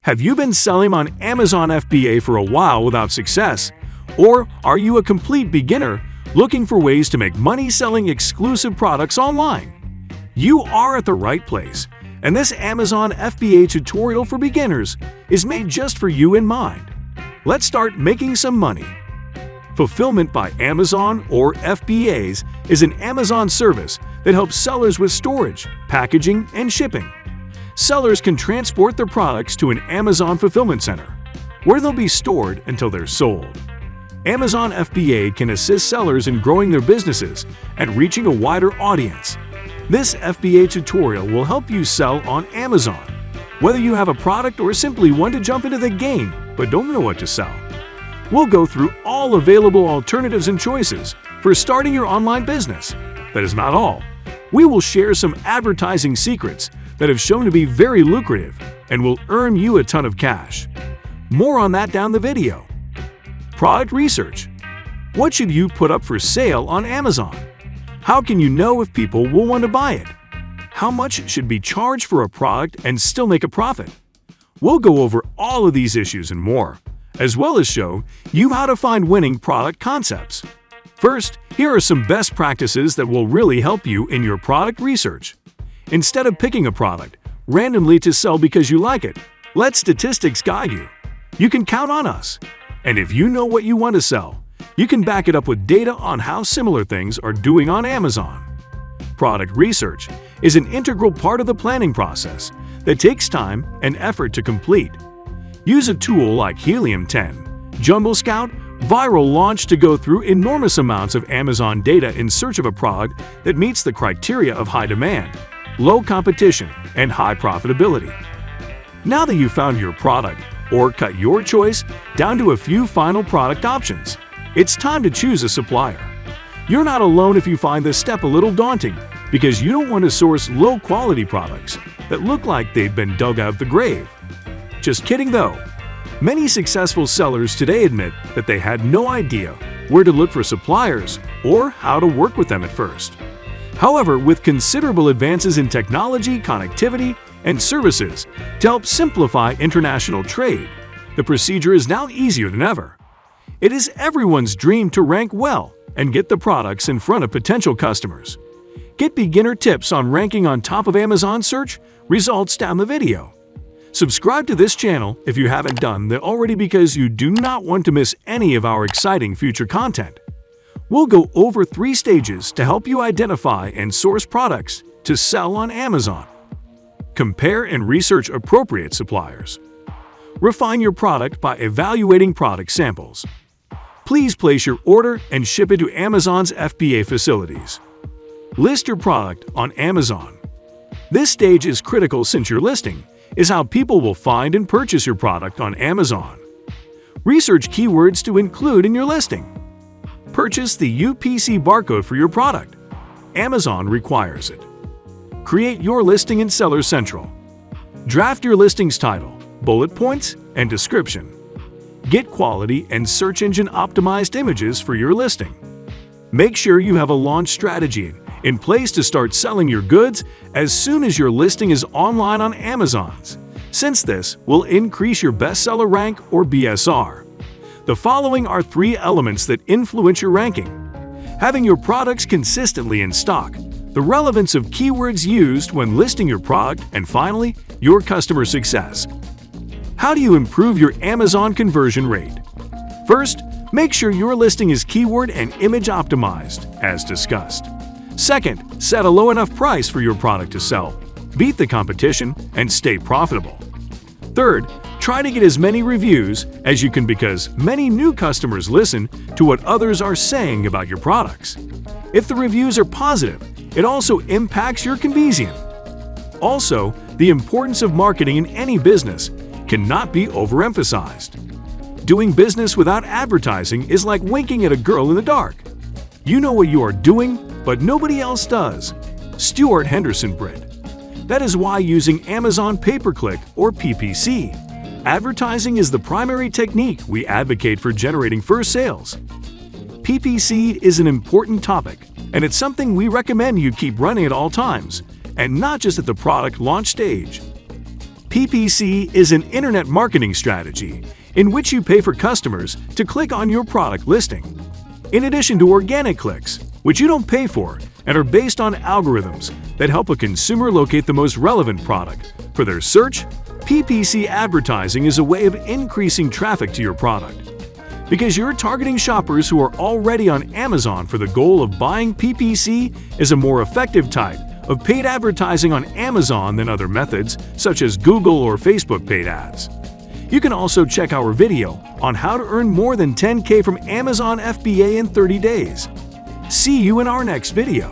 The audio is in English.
Have you been selling on Amazon FBA for a while without success? Or are you a complete beginner looking for ways to make money selling exclusive products online? You are at the right place, and this Amazon FBA tutorial for beginners is made just for you in mind. Let's start making some money. Fulfillment by Amazon, or FBAs, is an Amazon service that helps sellers with storage, packaging, and shipping. Sellers can transport their products to an Amazon fulfillment center, where they'll be stored until they're sold. Amazon FBA can assist sellers in growing their businesses and reaching a wider audience. This FBA tutorial will help you sell on Amazon, whether you have a product or simply want to jump into the game but don't know what to sell. We'll go through all available alternatives and choices for starting your online business. That is not all. We will share some advertising secrets that have shown to be very lucrative and will earn you a ton of cash. More on that down the video. Product research. What should you put up for sale on Amazon? How can you know if people will want to buy it? How much should be charged for a product and still make a profit? We'll go over all of these issues and more, as well as show you how to find winning product concepts. First, here are some best practices that will really help you in your product research. Instead of picking a product randomly to sell because you like it, let statistics guide you. You can count on us. And if you know what you want to sell, you can back it up with data on how similar things are doing on Amazon. Product research is an integral part of the planning process that takes time and effort to complete. Use a tool like Helium 10, Jumbo Scout, Viral Launch to go through enormous amounts of Amazon data in search of a product that meets the criteria of high demand, low competition, and high profitability. Now that you've found your product, or cut your choice down to a few final product options, it's time to choose a supplier. You're not alone if you find this step a little daunting, because you don't want to source low-quality products that look like they've been dug out of the grave. Just kidding though. Many successful sellers today admit that they had no idea where to look for suppliers or how to work with them at first. However, with considerable advances in technology, connectivity, and services to help simplify international trade, the procedure is now easier than ever. It is everyone's dream to rank well and get the products in front of potential customers. Get beginner tips on ranking on top of Amazon search results down the video. Subscribe to this channel if you haven't done that already, because you do not want to miss any of our exciting future content. We'll go over 3 stages to help you identify and source products to sell on Amazon. Compare and research appropriate suppliers. Refine your product by evaluating product samples. Please place your order and ship it to Amazon's FBA facilities. List your product on Amazon. This stage is critical since your listing is how people will find and purchase your product on Amazon. Research keywords to include in your listing. Purchase the UPC barcode for your product. Amazon requires it. Create your listing in Seller Central. Draft your listing's title, bullet points, and description. Get quality and search engine optimized images for your listing. Make sure you have a launch strategy in place to start selling your goods as soon as your listing is online on Amazon's, since this will increase your bestseller rank, or BSR. The following are 3 elements that influence your ranking: having your products consistently in stock, the relevance of keywords used when listing your product, and finally, your customer success. How do you improve your Amazon conversion rate? First, make sure your listing is keyword and image optimized, as discussed. Second, set a low enough price for your product to sell, beat the competition, and stay profitable. Third, try to get as many reviews as you can, because many new customers listen to what others are saying about your products. If the reviews are positive, it also impacts your conversion. Also, the importance of marketing in any business cannot be overemphasized. Doing business without advertising is like winking at a girl in the dark. You know what you are doing, but nobody else does. Stuart Henderson Britt. That is why using Amazon pay-per-click, or PPC, advertising is the primary technique we advocate for generating first sales. PPC is an important topic, and it's something we recommend you keep running at all times, and not just at the product launch stage. PPC is an internet marketing strategy in which you pay for customers to click on your product listing. In addition to organic clicks, which you don't pay for and are based on algorithms that help a consumer locate the most relevant product for their search, PPC advertising is a way of increasing traffic to your product. Because you're targeting shoppers who are already on Amazon for the goal of buying, PPC is a more effective type of paid advertising on Amazon than other methods such as Google or Facebook paid ads. You can also check our video on how to earn more than $10K from Amazon FBA in 30 days. See you in our next video.